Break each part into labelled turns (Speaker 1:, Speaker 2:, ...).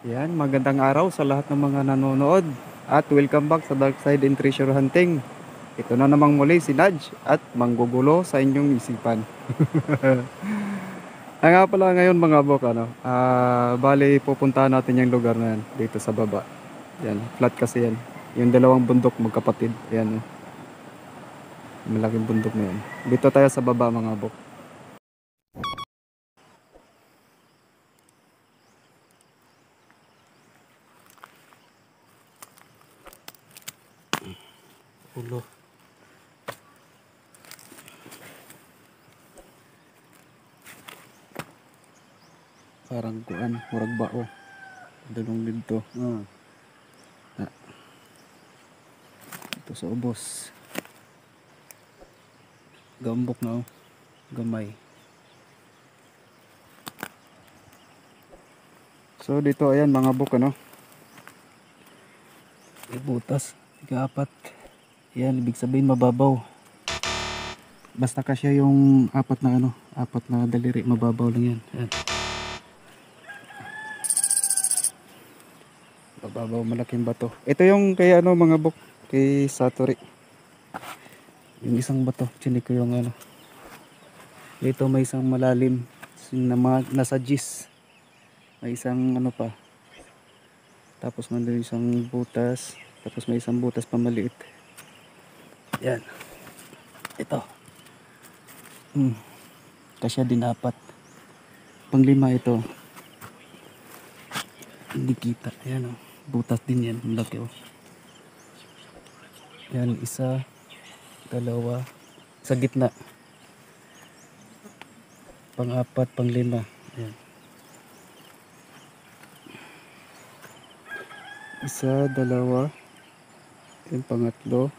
Speaker 1: Yan, magandang araw sa lahat ng mga nanonood at welcome back sa Dark Side and Treasure Hunting. Ito na namang muli si Nudge at manggugulo sa inyong isipan. Nga pala ngayon mga bok, bali pupuntahan natin yung lugar na yan dito sa baba. Yan, flat kasi yan. Yung dalawang bundok magkapatid. Yan, malaking bundok na yan. Dito tayo sa baba mga bok. Ulo. Parang kuan, murag bao. Dalong dito. Ah, ito sa ubos. Gambok na oh. Gamay. So dito ayan mga bok may butas. 4. Yan, ibig sabihin mababaw. Basta kasya yung apat na daliri, mababaw lang yan. Ayan. Mababaw, malaking bato. Ito yung kay mga bok, kay Satori. Yung isang bato, chinik ko yung dito may isang malalim na nasa gis. May isang pa. Tapos nandun isang butas. Tapos may isang butas pa maliit. Yan. Ito. Kasya din 4. Pang-5 ito. Hindi kita. Ayan oh. Butas din yan. Ang laki oh. Yan. 1, 2. Sa gitna. Pang-4, pang-5. Ayan. 1, 2. Yung pang-3.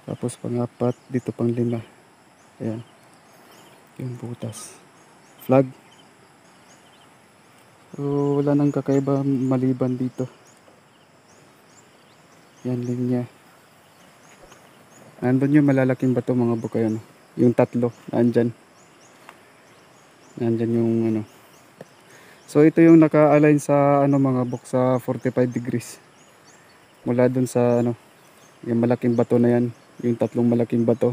Speaker 1: Tapos pang-4. Dito pang-5. Ayan. Yung butas. Flag. So, wala nang kakaiba maliban dito. Yan, linya. Nandun yung malalaking bato mga buka yan. Yung 3. Nandyan. Nandyan yung So, ito yung naka-align sa mga buk sa 45 degrees. Mula dun sa yung malaking bato na yan. Yung 3 malaking bato.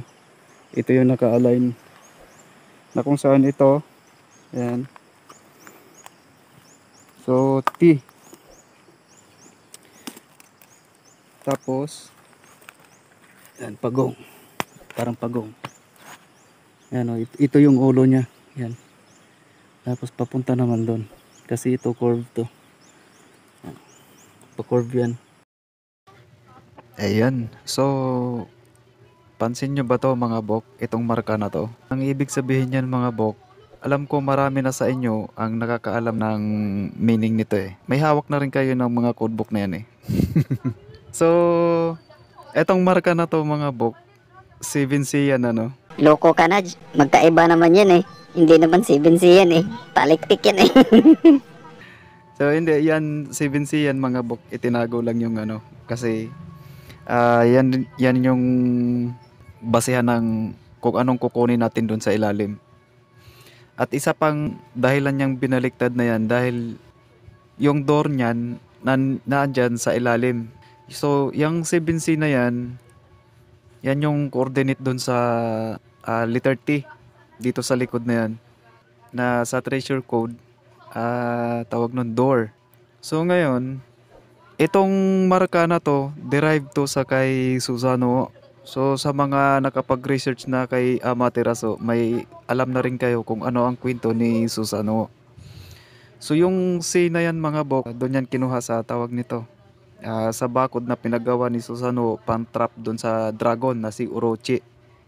Speaker 1: Ito yung naka-align. Na kung saan ito. Yan. So, T. Tapos, yan, pagong. Parang pagong. Yan o, ito yung ulo niya. Yan. Tapos, papunta naman doon. Kasi ito, curve to. Yan. Pa-curve yan. Ayan. So, pansin nyo ba to mga bok? Itong marka na to. Ang ibig sabihin yan mga bok, alam ko marami na sa inyo ang nakakaalam ng meaning nito eh. May hawak na rin kayo ng mga codebook na yan eh. So, etong marka na to mga bok, 7C yan
Speaker 2: Loko ka na, magkaiba naman yan eh. Hindi naman 7C yan eh. Palikpik yan eh.
Speaker 1: So, hindi, yan 7C yan mga bok. Itinago lang yung kasi yan yung basehan ng kung anong kukunin natin dun sa ilalim. At isa pang dahilan niyang binaliktad na yan dahil yung door niyan nandyan sa ilalim. So, yung 7C na yan yung coordinate dun sa letter T dito sa likod na yan na sa treasure code tawag nun door. So, ngayon itong marka na to derived to sa kay Susano. So sa mga nakapag-research na kay Amaterasu, may alam na rin kayo kung ano ang kwento ni Susano. So yung C na yan mga bok, doon yan kinuha sa tawag nito. Sa bakod na pinagawa ni Susano, pang-trap doon sa dragon na si Orochi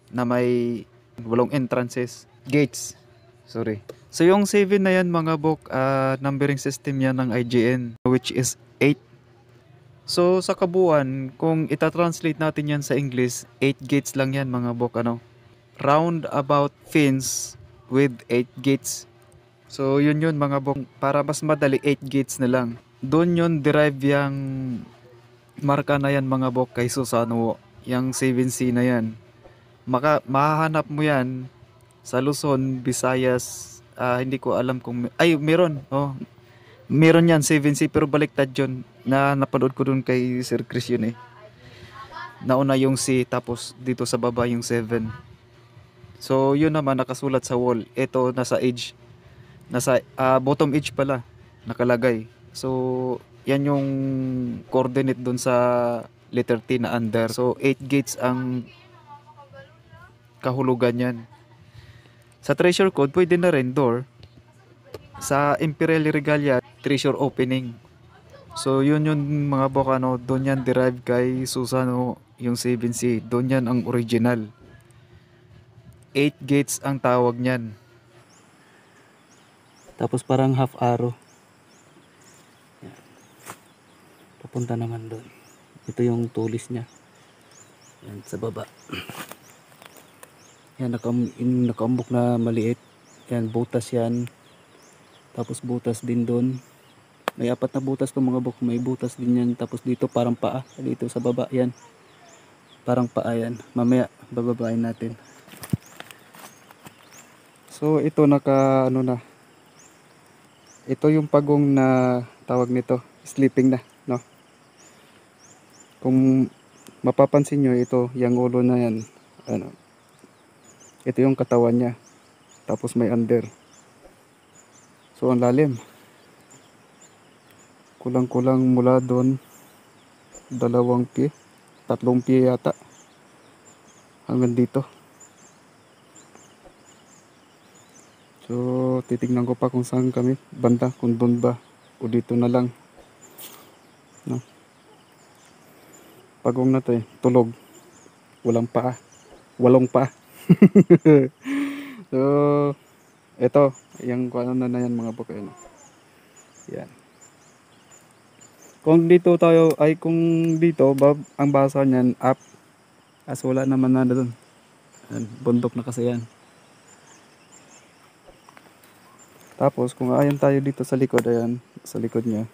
Speaker 1: na may 8 entrances, gates. Sorry. So yung 7 na yan mga bok, numbering system yan ng IGN which is 8. So sa kabuuan, kung itatranslate natin yan sa English, 8 gates lang yan mga bok roundabout fence with 8 gates. So yun mga bok, para mas madali 8 gates na lang. Doon yun derive yung marka na yan mga bok kay Susano, yung 7C na yan. Mahahanap mo yan sa Luzon, Visayas, hindi ko alam kung meron. Meron yan 7C pero baliktad yun. Na napanood ko dun kay Sir Chris yun eh. Nauna yung C tapos dito sa baba yung 7. So yun naman nakasulat sa wall. Ito nasa edge. Nasa bottom edge pala nakalagay. So yan yung coordinate dun sa letter T na under. So 8 gates ang kahulugan yan. Sa treasure code pwede na rin door. Sa Imperial Regalia treasure opening. So yun yung mga bokano, doon yan derive kay Susano yung 7C. Doon yan ang original. 8 gates ang tawag niyan. Tapos parang half arrow. Yan. Papunta naman doon. Ito yung tulis niya. Yan sa baba. Yan nakaambok na maliit. Yan butas yan. Tapos butas din doon. May 4 na butas to mga bok. May butas din yan. Tapos dito parang paa. Dito sa baba yan. Parang paa yan. Mamaya bababain natin. So ito naka ano na. Ito yung pagong na tawag nito. Sleeping na. No? Kung mapapansin nyo ito. Yung ulo na yan. Ano. Ito yung katawan niya. Tapos may under. So ang lalim. Kulang-kulang mula doon 2 pie, 3 pie yata hanggang dito. So titignan ko pa kung saan kami banda, kung doon ba o dito na lang, no? Pagong na to tulog, walang paa, walong paa. So ito yung ano na yan mga bok, yan. Kung dito tayo ay kung dito ang basa niyan up, as wala naman na doon. Bundok na kasi yan. Tapos kung ayan tayo dito sa likod, ayan sa likod niya.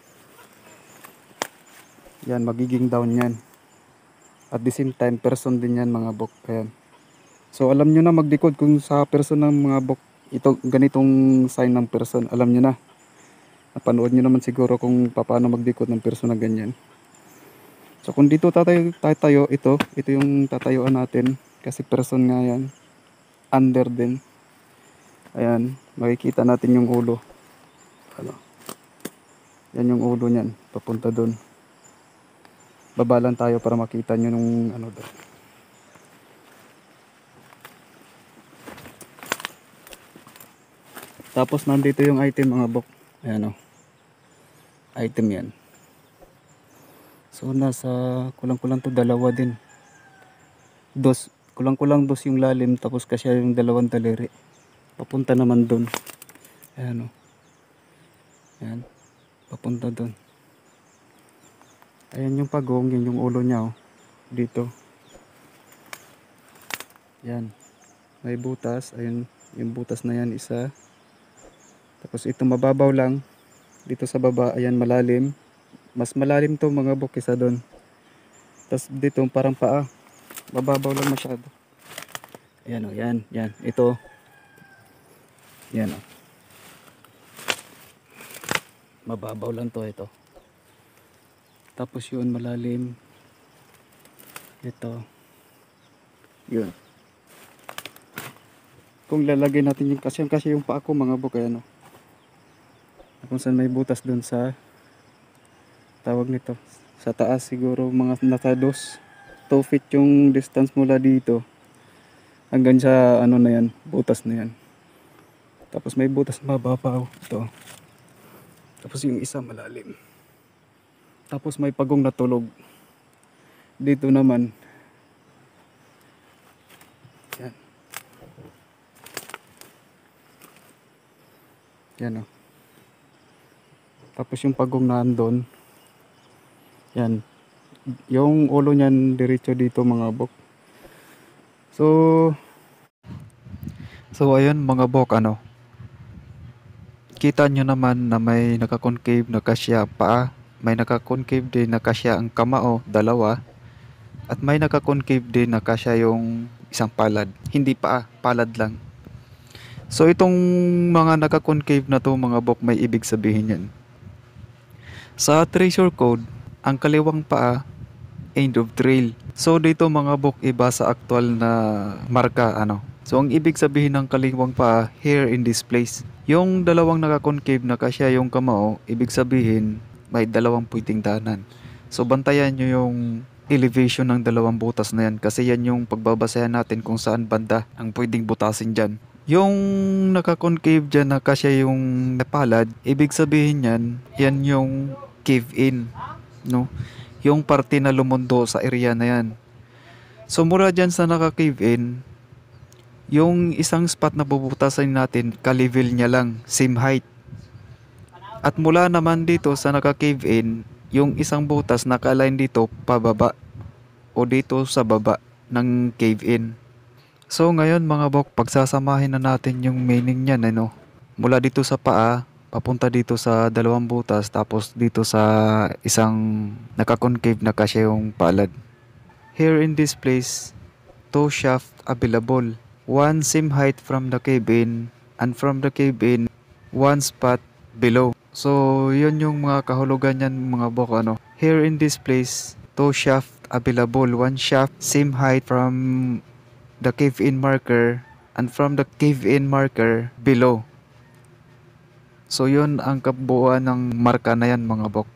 Speaker 1: Yan magiging down yan. At the same time person din yan mga bok. Ayan. So alam nyo na magdikod kung sa person ng mga bok, ito ganitong sign ng person, alam nyo na. Napanood nyo naman siguro kung paano magdikod ng person na ganyan. So kung dito tatayo, ito yung tatayuan natin kasi person nga yan. Under din. Ayan, makikita natin yung ulo. Ano? Yan yung ulo niyan, papunta doon. Baba lang tayo para makita nyo nung ano doon. Tapos nandito yung item mga bok. Ayan o. Item yan. So nasa kulang-kulang to 2 din. Kulang-kulang 2 yung lalim tapos kasi yung 2 daliri. Papunta naman doon. Ayan o. Ayan. Papunta doon. Ayan yung pagong, yun yung ulo niya o. Dito. Yan. May butas. Ayun. Yung butas na yan isa. Tapos ito mababaw lang. Dito sa baba, ayan malalim. Mas malalim to mga bok kesa doon. Tapos dito parang paa. Mababaw lang masyado. Ayan o, yan, yan. Ito. Yan o. Mababaw lang to ito. Tapos yun malalim. Ito. Yun. Kung lalagay natin yung kasi yung paa ko mga bok, ayan o. Kung saan may butas dun sa tawag nito sa taas siguro mga nasa 2 feet yung distance mula dito hanggang sa ano na yan, butas na yan. Tapos may butas mababaw ito. Tapos yung isa malalim. Tapos may pagong na tulog dito naman. Yan. Yan o. Tapos yung pagong nandun. Yan. Yung ulo niyan diretso dito mga bok. So ayun mga bok, ano. Kita nyo naman na may naka-concave na kasya paa. May naka-concave din na kasya ang kamao, 2. At may naka-concave din na kasya yung isang palad. Hindi paa, palad lang. So itong mga naka-concave na to mga bok, may ibig sabihin yan. Sa treasure code, ang kaliwang paa, end of trail. So dito mga bok, iba sa aktual na marka ano. So ang ibig sabihin ng kaliwang paa, here in this place. Yung dalawang naka-concave na kasya yung kamao, ibig sabihin may dalawang pwedeng daanan. So bantayan nyo yung elevation ng dalawang butas na yan kasi yan yung pagbabasehan natin kung saan banda ang pwedeng butasin dyan. Yung naka-concave dyan na kasya yung palad, ibig sabihin yan yung cave in, no? Yung parte na lumundo sa area na yan. So mula dyan sa naka-cave in, yung isang spot na bubutasan natin, ka-level niya lang, same height. At mula naman dito sa naka-cave in, yung isang butas naka-align dito pababa o dito sa baba ng cave in. So ngayon mga bok, pagsasamahin na natin yung meaning niyan ano. Mula dito sa paa, papunta dito sa dalawang butas, tapos dito sa isang naka-concave na kasya yung palad. Here in this place, two shaft available. One same height from the cave in, and from the cave in, one spot below. So yun yung mga kahulugan niyan mga bok ano. Here in this place, two shaft available. One shaft same height from the cave-in marker and from the cave-in marker below. So yun ang kabuuan ng marka na yan mga bok.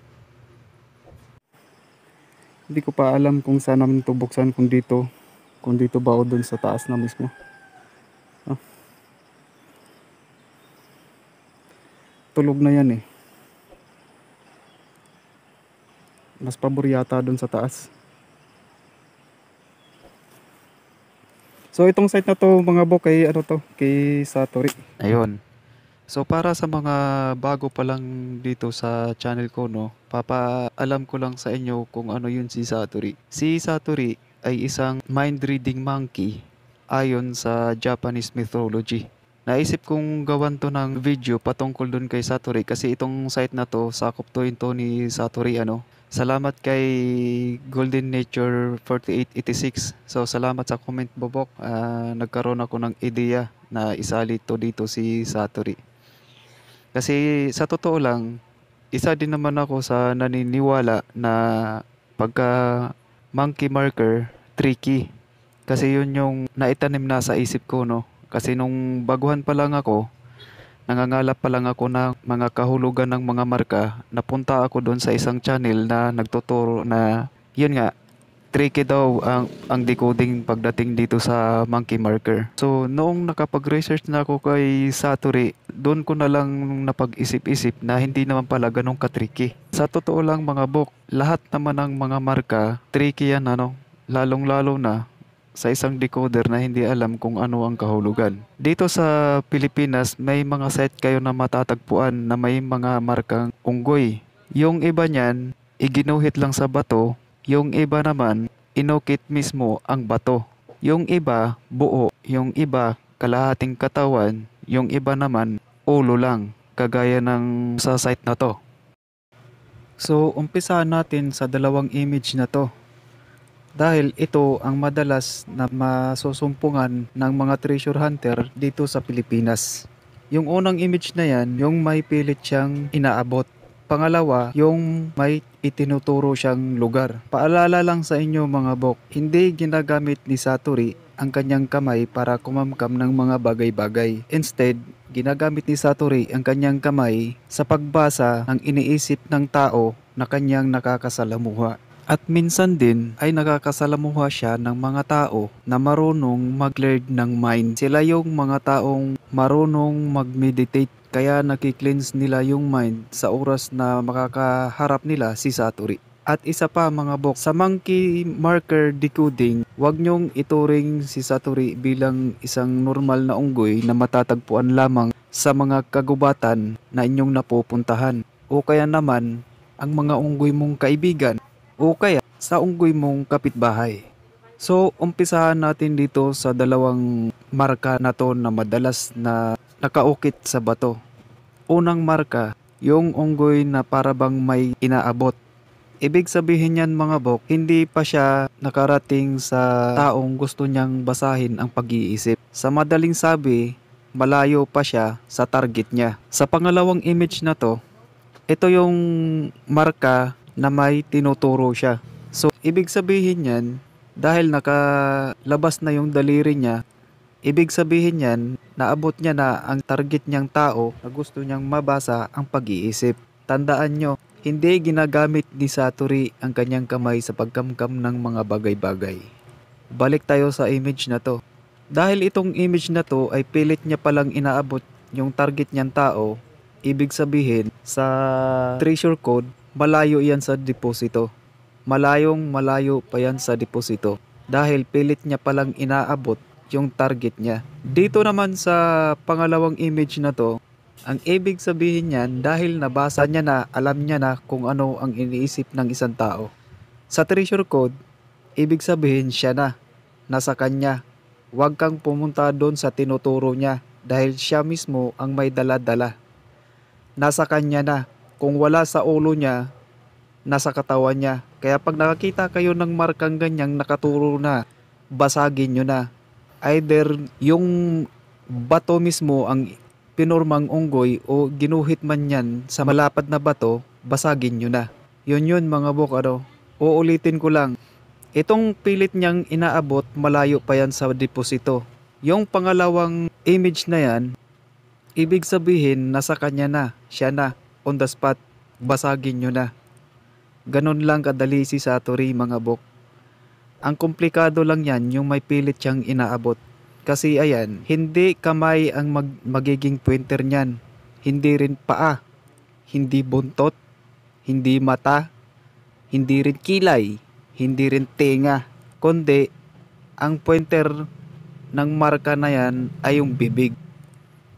Speaker 1: Hindi ko pa alam kung saan namin ito buksan, kung dito ba o dun sa taas na mismo. Ah. Tulog na yan eh. Mas pabor yata dun sa taas. So itong site na to mga bok, kay ano to, kay Satori. Ayun. So para sa mga bago pa lang dito sa channel ko no, papaalam ko lang sa inyo kung ano yun si Satori. Si Satori ay isang mind reading monkey ayon sa Japanese mythology. Naisip kong gawan to ng video patungkol dun kay Satori kasi itong site na to, sakop to ni Satori ano. Salamat kay Golden Nature 4886. So salamat sa comment bobok. Nagkaroon ako ng ideya na isali to dito si Satori. Kasi sa totoo lang, isa din naman ako sa naniniwala na pagka monkey marker, tricky. Kasi yun yung naitanim na sa isip ko no. Kasi nung baguhan pa lang ako, nangangalap pa lang ako ng mga kahulugan ng mga marka, napunta ako doon sa isang channel na nagtuturo na yun nga, tricky daw ang decoding pagdating dito sa monkey marker. So noong nakapag-research na ako kay Satori, doon ko na lang napag-isip-isip na hindi naman pala ganun ka-tricky. Sa totoo lang mga bok, lahat naman ng mga marka, tricky yan ano, lalong-lalo na sa isang decoder na hindi alam kung ano ang kahulugan. Dito sa Pilipinas, may mga site kayo na matatagpuan na may mga markang unggoy. Yung iba niyan, iginuhit lang sa bato. Yung iba naman, inukit mismo ang bato. Yung iba, buo. Yung iba, kalahating katawan. Yung iba naman, ulo lang. Kagaya ng sa site na to. So, umpisahan natin sa dalawang image na to. Dahil ito ang madalas na masusumpungan ng mga treasure hunter dito sa Pilipinas. Yung unang image na yan, yung may pilit siyang inaabot. Pangalawa, yung may itinuturo siyang lugar. Paalala lang sa inyo mga bok, hindi ginagamit ni Satori ang kanyang kamay para kumamkam ng mga bagay-bagay. Instead, ginagamit ni Satori ang kanyang kamay sa pagbasa ng iniisip ng tao na kanyang nakakasalamuha. At minsan din ay nakakasalamuha siya ng mga tao na marunong mag-clear ng mind. Sila yung mga taong marunong mag-meditate, kaya nakikleanse nila yung mind sa oras na makakaharap nila si Satori. At isa pa mga bok, sa monkey marker decoding, huwag nyong ituring si Satori bilang isang normal na unggoy na matatagpuan lamang sa mga kagubatan na inyong napupuntahan. O kaya naman ang mga unggoy mong kaibigan, o kaya sa unggoy mong kapitbahay. So, umpisahan natin dito sa dalawang marka na to na madalas na nakaukit sa bato. Unang marka, yung unggoy na parabang may inaabot. Ibig sabihin yan mga bok, hindi pa siya nakarating sa taong gusto niyang basahin ang pag-iisip. Sa madaling sabi, malayo pa siya sa target niya. Sa pangalawang image na to, ito yung marka na may tinuturo siya. So, ibig sabihin yan, dahil nakalabas na yung daliri niya, ibig sabihin yan, naabot niya na ang target niyang tao na gusto niyang mabasa ang pag-iisip. Tandaan nyo, hindi ginagamit ni Satori ang kanyang kamay sa pagkamkam ng mga bagay-bagay. Balik tayo sa image na to. Dahil itong image na to ay pilit niya palang inaabot yung target niyang tao, ibig sabihin sa treasure code, malayo yan sa deposito. Malayong malayo pa yan sa deposito. Dahil pilit niya palang inaabot yung target niya. Dito naman sa pangalawang image na to, ang ibig sabihin niyan dahil nabasa niya na, alam niya na kung ano ang iniisip ng isang tao. Sa treasure code, ibig sabihin siya na, nasa kanya. Huwag kang pumunta doon sa tinuturo niya dahil siya mismo ang may dala-dala. Nasa kanya na. Kung wala sa ulo niya, nasa katawan niya. Kaya pag nakakita kayo ng markang ganyang nakaturo na, basagin nyo na. Either yung bato mismo ang pinormang unggoy o ginuhit man yan sa malapad na bato, basagin nyo na. Yun mga bok, uulitin ko lang. Itong pilit niyang inaabot, malayo pa yan sa deposito. Yung pangalawang image na yan, ibig sabihin nasa kanya na, siya na, on the spot, basagin nyo na. Ganon lang kadali si Satori mga bok. Ang komplikado lang yan yung may pilit siyang inaabot. Kasi ayan, hindi kamay ang magiging pointer niyan. Hindi rin paa, hindi buntot, hindi mata, hindi rin kilay, hindi rin tenga. Kundi, ang pointer ng marka na yan ay yung bibig.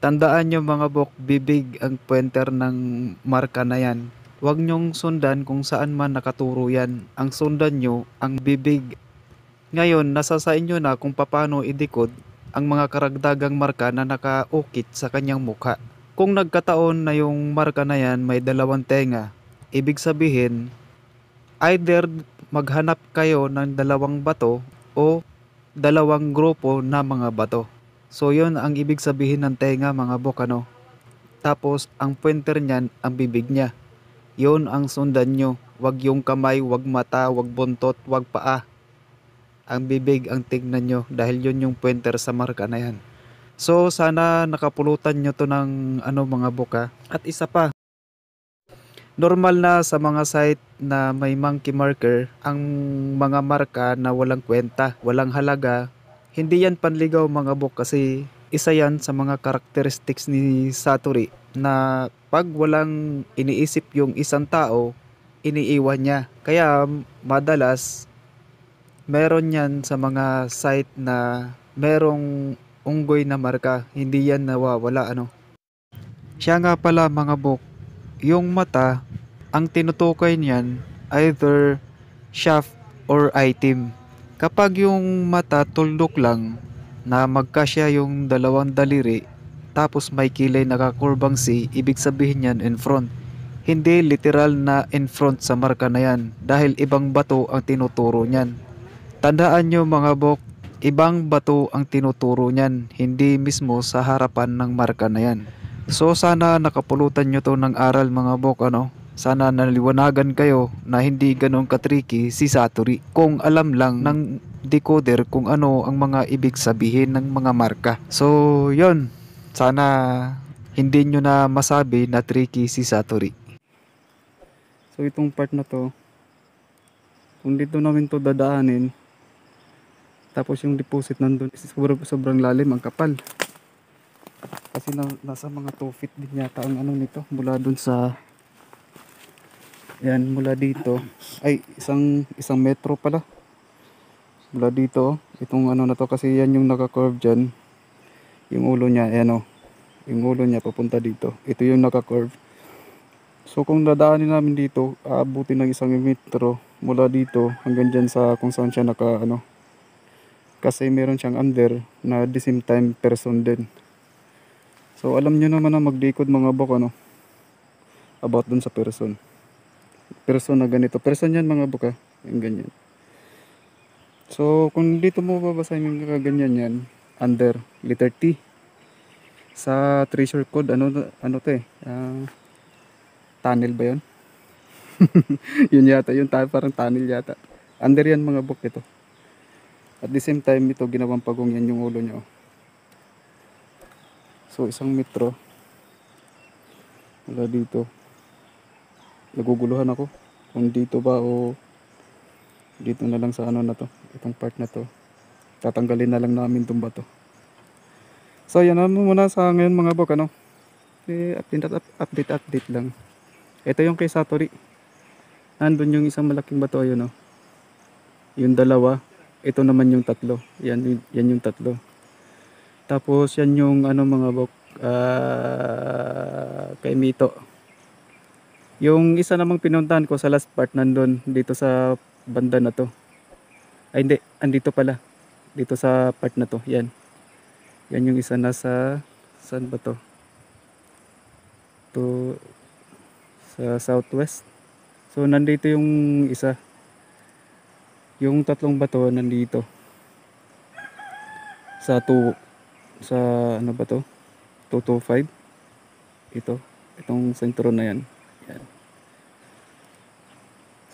Speaker 1: Tandaan nyo mga bok, bibig ang pointer ng marka na yan. Huwag nyong sundan kung saan man nakaturo yan. Ang sundan nyo, ang bibig. Ngayon, nasa sa inyo na kung paano i-decode ang mga karagdagang marka na nakaukit sa kanyang mukha. Kung nagkataon na yung marka na yan may dalawang tenga, ibig sabihin, either maghanap kayo ng dalawang bato o dalawang grupo na mga bato. So yun ang ibig sabihin ng tenga mga bok. Tapos ang pointer niyan ang bibig niya. Yun ang sundan nyo. Wag yung kamay, wag mata, wag buntot, wag paa. Ang bibig ang tignan nyo dahil yun yung pointer sa marka na yan. So sana nakapulutan nyo to ng mga buka. At isa pa, normal na sa mga site na may monkey marker ang mga marka na walang kwenta, walang halaga. Hindi yan panligaw mga bok kasi isa yan sa mga characteristics ni Satori na pag walang iniisip yung isang tao, iniiwan niya. Kaya madalas meron yan sa mga site na merong unggoy na marka, hindi yan nawawala. Siya nga pala mga bok, yung mata, ang tinutukoy niyan either shaft or item. Kapag yung mata tuldok lang na magkasya yung dalawang daliri tapos may kilay nakakurbang C, ibig sabihin yan in front. Hindi literal na in front sa marka na yan dahil ibang bato ang tinuturo niyan. Tandaan nyo mga bok, ibang bato ang tinuturo niyan, hindi mismo sa harapan ng marka na yan. So sana nakapulutan nyo to ng aral mga bok. Sana naliwanagan kayo na hindi ganun katricky si Satori kung alam lang ng decoder kung ano ang mga ibig sabihin ng mga marka. So yon, sana hindi nyo na masabi na tricky si Satori. So itong part na to, kung dito namin to dadaanin, tapos yung deposit nandun, sobrang lalim, ang kapal. Kasi nasa mga 2 feet din yata ang nito, mula dun sa, yan, mula dito, ay isang metro pala. Mula dito, itong na to, kasi yan yung naka-curve dyan. Yung ulo niya, yung ulo niya papunta dito. Ito yung naka-curve. So kung dadaanin namin dito, aabutin ng 1 metro mula dito hanggang dyan sa kung saan siya kasi meron siyang under na the same time person din. So alam nyo naman na mag-decode mga bok about dun sa person na ganito. Person yan mga bok yung ganyan. So kung dito mo babasahin yung kaganyan yan, under letter T sa treasure code, to Tunnel ba yun? Yun yata, yun parang tunnel yata. Under yan mga bok ito. At the same time ito ginawang pagong yan yung ulo niya. Oh. So isang metro. Wala dito. Naguguluhan ako. Kung dito ba o dito na lang sa ano na to. Itong part na to. Tatanggalin na lang namin itong bato. So yan ano muna sa ngayon mga bok ano. Update lang. Ito yung kay Satori. Nandun yung isang malaking bato ayun oh. Yung dalawa. Ito naman yung tatlo. Yan yung tatlo. Tapos yan yung ano mga bok kay Mito. Yung isa namang pinuntahan ko sa last part nandun dito sa banda na to. Ay hindi, andito pala. Dito sa part na to. Yan. Yan yung isa nasa saan ba to? To sa southwest. So nandito yung isa. Yung tatlong bato nandito. Sa ano ba to? 225. Itong sentro na yan. Yan.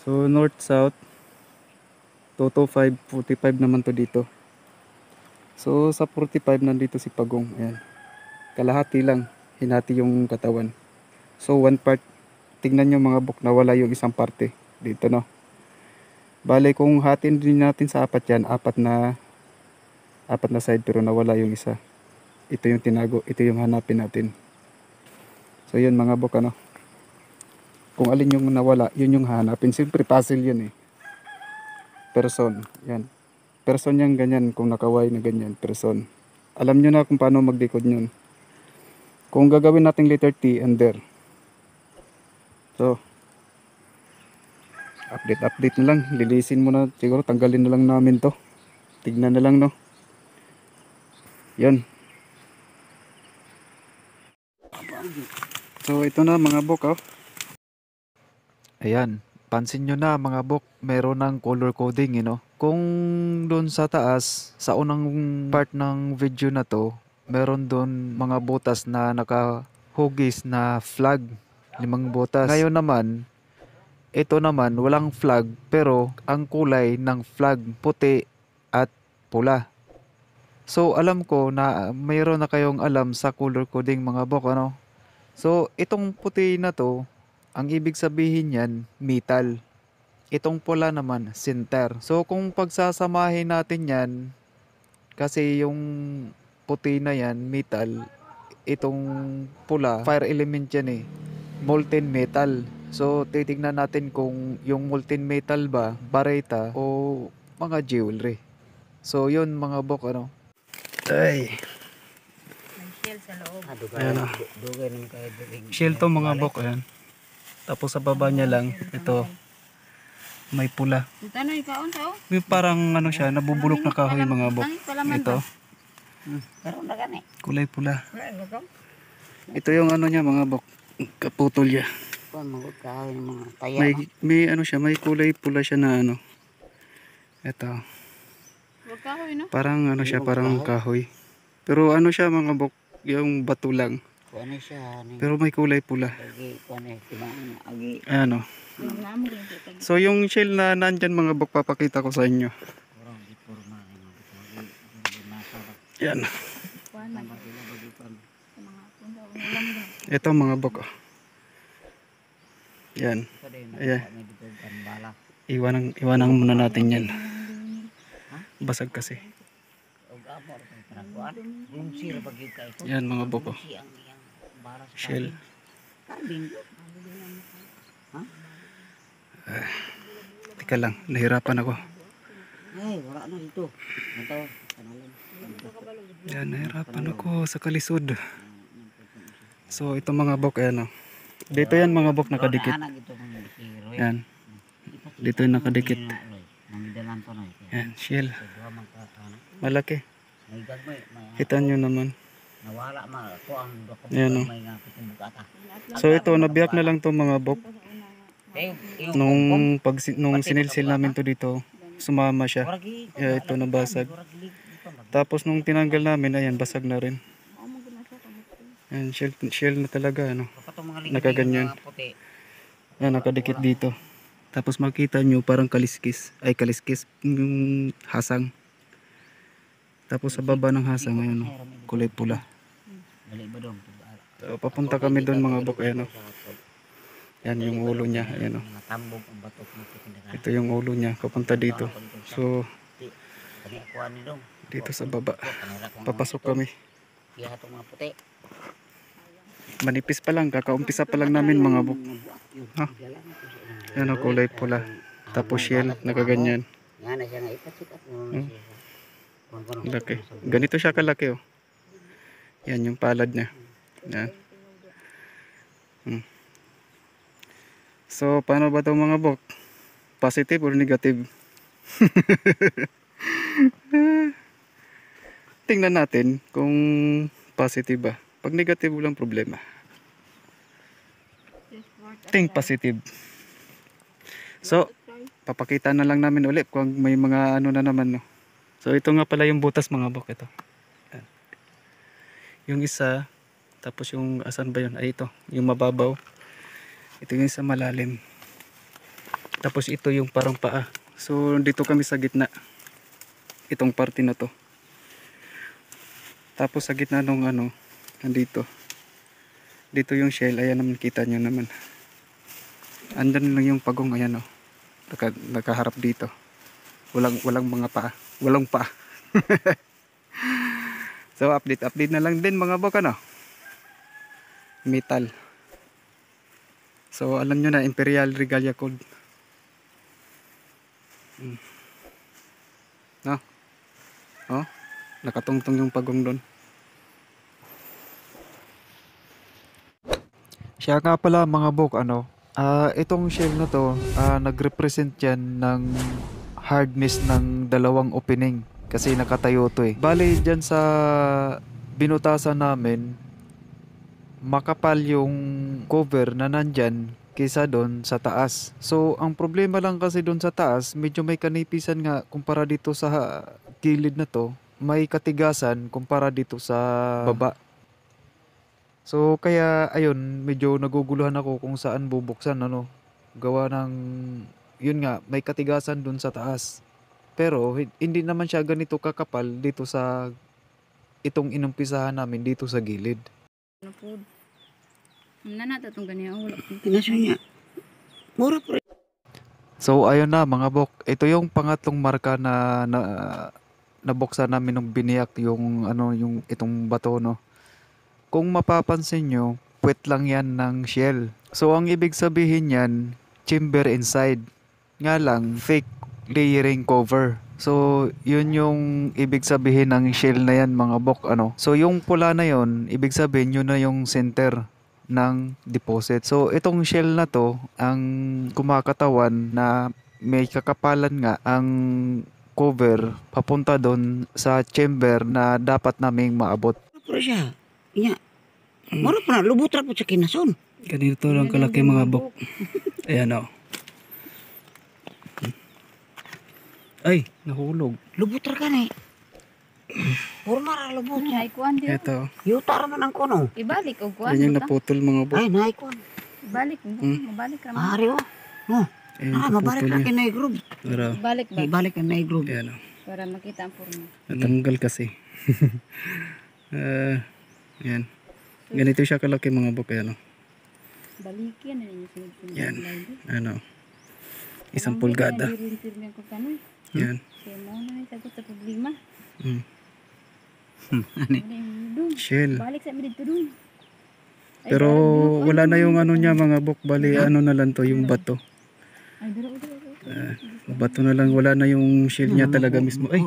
Speaker 1: So north south 225, 45 naman to dito. So sa 45 nandito si Pagong. Ayan. Kalahati lang. Hinati yung katawan. So one part. Tingnan nyo mga bok na wala yung isang parte. Dito no. Bale kung hatin din natin sa apat yan. Apat na side pero nawala yung isa. Ito yung tinago. Ito yung hanapin natin. So yun mga bok ano. Kung alin yung nawala. Yun yung hanapin. Siyempre puzzle yun eh. Person. Yan. Person yung ganyan. Kung nakaway na ganyan. Person. Alam nyo na kung paano mag-decode yun. Kung gagawin natin letter T and there. So. Update na lang. Lilisin mo na. Siguro tanggalin na lang namin to. Tignan na lang no. Yan. So ito na mga bok oh. Ayan. Pansin nyo na mga bok, meron ng color coding, you know. Kung doon sa taas, sa unang part ng video na to, meron doon mga butas na nakahugis na flag, 5 butas. Ngayon naman, ito naman walang flag pero ang kulay ng flag puti at pula. So alam ko na mayroon na kayong alam sa color coding mga bok, ano. So itong puti na to, ang ibig sabihin yan, metal. Itong pula naman, center. So kung pagsasamahin natin yan, kasi yung puti na yan, metal, itong pula, fire element yan eh, molten metal. So titignan natin kung yung molten metal ba, bareta o mga jewelry. So yun mga bok ano. Ay.
Speaker 3: Shell sa loob.
Speaker 1: Ayan o. Shell to mga bok, ayan. Tapos sa baba niya lang, ito, may pula.
Speaker 3: Ito na ikaon to.
Speaker 1: May parang ano siya, nabubulok na kahoy mga bok. Ito,
Speaker 2: Karoon na gani.
Speaker 1: kulay pula. Ito yung ano niya mga bok, kaputol niya.
Speaker 2: Kuan magud kahoy ng mga taya.
Speaker 1: May ano siya, may kulay pula siya na ano. Ito,
Speaker 3: Huwag kahoy no.
Speaker 1: parang ano siya, parang kahoy. Pero ano siya mga bok, yung bato lang.
Speaker 2: Kuan siya ni.
Speaker 1: Pero may kulay pula.
Speaker 2: Agi kuan timaan agi.
Speaker 1: Ayan o. So yung shell na nandyan mga bok, papakita ko sa inyo. Yan. Ito mga bok. Oh. Yan. Ayan. Iwanan muna natin yan. Basag kasi. Yan mga bok. Oh. Shell. Teka lang, nahirapan ako.
Speaker 2: Ay, wala na dito. Ito.
Speaker 1: Yan, nahirapan ako sa kalisod. So, ito mga bok, ayan o. Dito yan mga bok nakadikit. Yan. Dito yung nakadikit. Yan, shell. Malaki. Kita nyo naman.
Speaker 2: Nawala ma ko ang
Speaker 1: Yan o.
Speaker 2: may nga pitong bugata.
Speaker 1: So, ito, nabiyak na lang to mga bok. Nung sinilsil namin to dito, sumama siya. Kaya ito nabasag. Tapos nung tinanggal namin, ayan, basag na rin. Ayan, shell na talaga, ano. Nakaganyan. Yan, nakadikit dito. Tapos makita nyo parang kaliskis. Ay, kaliskis. Yung hasang. Tapos sa baba ng hasang, ayan, oh, kulay pula. So, papunta kami doon mga bok. Ayan, oh. Yan yung ulo niya. Ayan, oh. Ito yung ulo niya. Papunta dito. So, dito sa baba. Papasok kami. Manipis pa lang. Kakaumpisa pa lang namin mga bok. Ha? Yan, oh, kulay pula. Tapos shell. Nakaganyan. Hmm. Laki. Ganito siya kalaki, oh. Yan yung palad niya. Yan. So, paano ba 'to mga bok? Positive or negative? Tingnan natin kung positive ba. Pag negative, walang problema. Think positive. So, papakita na lang namin ulit kung may mga ano na naman, no. So, ito nga pala yung butas mga bok. Ito. Yan. Yung isa, tapos yung asan ba yun? Ay, ito. Yung mababaw. Ito yung sa malalim. Tapos ito yung parang paa. So dito kami sa gitna. Itong parte na to. Tapos sa gitna nung ano, nandito. Dito yung shell. Ayan naman, kita nyo naman. Andyan lang yung pagong. Ayan, oh. Nakaharap dito. Walang mga paa. Walang paa. So update na lang din mga bok, ano. Metal. So alam nyo na, Imperial Regalia Code. No? Oh, nakatungtong yung pagong doon. Siya nga pala mga bok, ano, itong shell na to, nagrepresent yan ng hardness ng dalawang opening. Kasi nakatayo to eh. Bale dyan sa binutasan namin, makapal yung cover na nandyan kaysa doon sa taas. So, ang problema lang kasi doon sa taas, medyo may kanipisan nga kumpara dito sa gilid na to. May katigasan kumpara dito sa baba. So, kaya, ayun, medyo naguguluhan ako kung saan bubuksan, ano. Gawa ng, yun nga, may katigasan doon sa taas. Pero, hindi naman siya ganito kakapal dito sa, itong inumpisahan namin dito sa gilid.
Speaker 3: Ano po? Nanata itong ganyan. Wala.
Speaker 2: Pinasyo niya. Mura po rin.
Speaker 1: So ayun na mga bok, ito yung pangatlong marka na nabuksan namin nung biniyak yung ano yung itong bato, no. Kung mapapansin nyo, puwet lang yan ng shell. So ang ibig sabihin yan, chamber inside. Nga lang, fake layering cover. So yun yung ibig sabihin ng shell na yan mga bok, ano. So yung pula na yun, ibig sabihin yun na yung center ng deposit. So itong shell na to, ang kumakatawan na may kakapalan nga ang cover papunta doon sa chamber na dapat naming maabot.
Speaker 2: Mura po siya. Inya. Mura po na. Lubutra po sa kinason.
Speaker 1: Ganito lang kalaki mga bok. Ayan, o. Ay, nahulog.
Speaker 2: Lubutra ka na eh. Puro mara lubot.
Speaker 3: Ay, kuhan din.
Speaker 1: Ito.
Speaker 2: Yuta raman ang kono.
Speaker 3: Ibalik o kuhan.
Speaker 1: Yan yung naputol mga bok.
Speaker 2: Ay, naikon.
Speaker 3: Ibalik. Mabalik raman.
Speaker 2: Ari oh. Oh.
Speaker 1: Ayan,
Speaker 2: Mabalik
Speaker 1: naputol
Speaker 2: na
Speaker 1: niya.
Speaker 2: kinay group.
Speaker 1: Para,
Speaker 3: Ibalik ba?
Speaker 2: Ibalik ang naik group.
Speaker 1: ayan, o.
Speaker 3: Para makita ang forma.
Speaker 1: Natanggal kasi. Yan. Ganito siya kalaki mga bok. Ayan, o.
Speaker 3: Balikin na ninyo sunod-sunod.
Speaker 1: Yan.
Speaker 3: Lagi.
Speaker 1: Ano. Isang pulgada.
Speaker 3: Dirin-dirin ko kanoy.
Speaker 1: Yan.
Speaker 3: Kaya mo na sagot sa problema.
Speaker 1: Mm.
Speaker 3: Wala yung doon.
Speaker 1: Shell.
Speaker 3: Balik sa amin dito doon. Ay,
Speaker 1: Pero
Speaker 3: daro,
Speaker 1: wala na yung ano niya mga bok. Bali ano na lang to, yung bato.
Speaker 3: Ay, daro.
Speaker 1: Bato na lang. Wala na yung shell niya talaga mismo. Ay!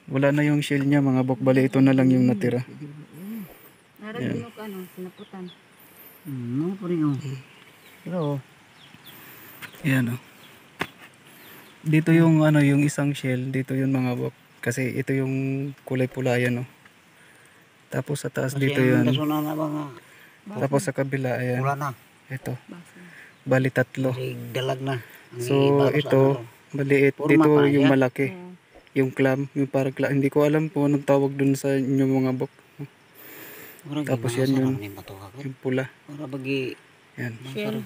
Speaker 1: Wala na yung shell niya mga bok. Bali ito na lang yung natira.
Speaker 3: Naragin ko ano, sinaputan.
Speaker 2: No, po rin oh. Pero,
Speaker 1: Yan, o. Dito yung ano, yung isang shell. Dito yung mga bok. Kasi ito yung kulay pula yan, o. Tapos sa taas dito yun.
Speaker 2: kasuna na ba nga?
Speaker 1: Tapos sa kabila, ayan.
Speaker 2: Wala na.
Speaker 1: Ito.
Speaker 3: Basa.
Speaker 1: Bali tatlo.
Speaker 2: Kasi dalag na. Ang
Speaker 1: So
Speaker 2: ibaros
Speaker 1: ito,
Speaker 2: ano.
Speaker 1: maliit.
Speaker 2: Forma
Speaker 1: Dito
Speaker 2: pa,
Speaker 1: yung
Speaker 2: yan.
Speaker 1: malaki.
Speaker 3: Oo.
Speaker 1: Yung clam, yung parang clam. Hindi ko alam po anong tawag dun sa inyo mga bok. Tapos yan yun, yung pula.
Speaker 4: Para bagi
Speaker 1: Yan.
Speaker 3: Shell.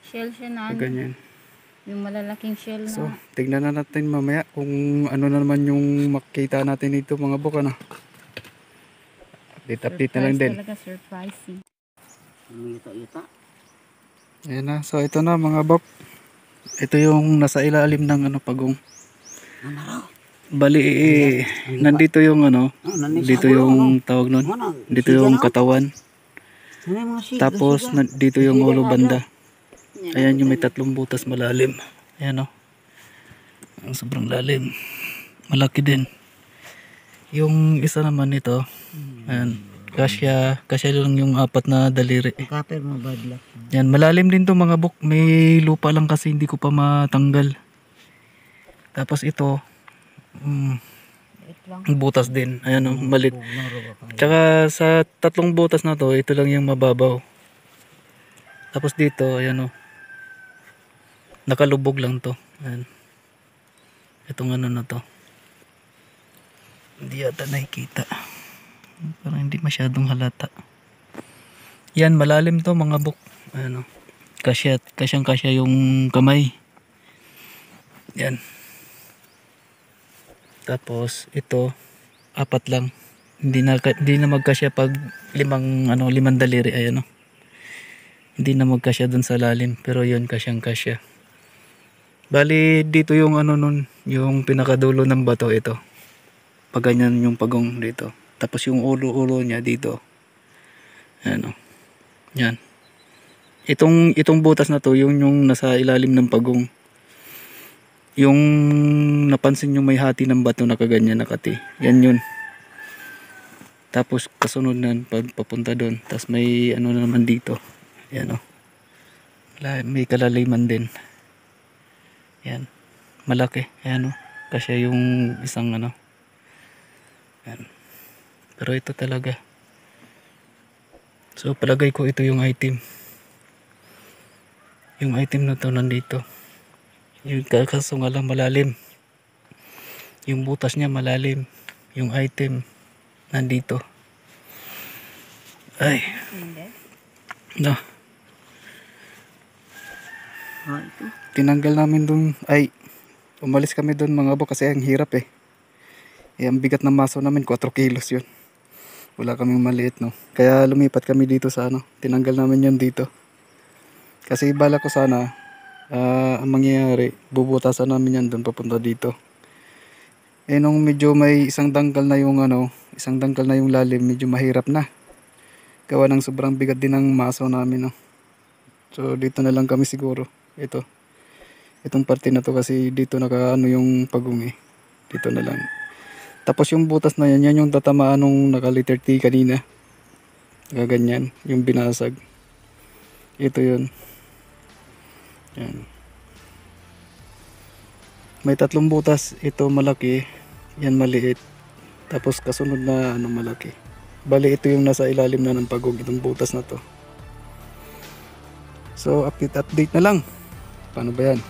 Speaker 3: Shell siya na ano.
Speaker 1: Ganyan.
Speaker 3: Yung malalaking shell na.
Speaker 1: So, tignan na natin mamaya kung ano na naman yung makita natin dito mga bok, ano. Update na lang din.
Speaker 3: Talaga surprising.
Speaker 4: Yuta-yuta.
Speaker 1: Ayan na. So, ito na mga bok. Ito yung nasa ilalim ng ano, pagong. Bali, nandito yung ano, dito yung tawag nun. Dito yung katawan. Tapos, dito yung ulo banda. Ayan yung may 3 butas malalim. Ayan o. Ang sobrang lalim. Malaki din. Yung isa naman ito. Ayan. Kasya lang yung 4 na daliri.
Speaker 4: Kapir mo badla.
Speaker 1: Yan, malalim din to mga bok. May lupa lang kasi hindi ko pa matanggal. Tapos ito, butas din. Ayan o, malit. Tsaka sa 3 butas na to, ito lang yung mababaw. Tapos dito, ayan o. Nakalubog lang to. Ayan. Itong ano na to. Hindi yata nakikita. Parang hindi masyadong halata. Yan, malalim to mga bok. Ayan o. Kasyang-kasya yung kamay. Yan. Tapos ito 4 lang. Hindi na magkasya pag 5 daliri, ayan o. Hindi na magkasya dun sa lalim, pero yun kasyang-kasya. Bali dito yung ano nun, yung pinakadulo ng bato ito. Pag ganyan yung pagong dito. Tapos yung ulo niya dito. Ayan o. Yan. Itong butas na to, yung nasa ilalim ng pagong. Yung napansin yung may hati ng bato na kaganyan nakati. Yan yun. Tapos kasunod na papunta doon. Tapos may ano na naman dito. Yan o. May kalaliman din. Yan. Malaki. Ayan o. Kasi yung isang ano. Yan. Pero ito talaga. So palagay ko ito yung item. Yung item na to nandito. Yung kaso nga lang malalim. Yung butas niya malalim. Yung item nandito. Ay. No. Tinanggal namin dun. Ay. Umalis kami dun mga bok kasi ang hirap eh. Ang bigat ng maso namin 4 kilos yun. Wala kaming maliit no. Kaya lumipat kami dito sa ano. Tinanggal namin yun dito. Kasi bala ko sana ang mangyayari, bubutasan namin yan doon papunta dito. Eh nung medyo may isang dangkal na yung lalim, medyo mahirap na. Gawa ng sobrang bigat din ng maso namin no. So dito na lang kami siguro. Itong parte na to kasi dito nakaano yung pagong eh. Dito na lang. Tapos yung butas na yan yung tatamaan nung naka-liter T kanina. Gaganyan, yung binasag. Ito yun. Yan. May 3 butas. Ito malaki. Yan maliit. Tapos kasunod na malaki. Bali ito yung nasa ilalim na ng pagong. Itong butas na to. So update na lang. Paano ba yan?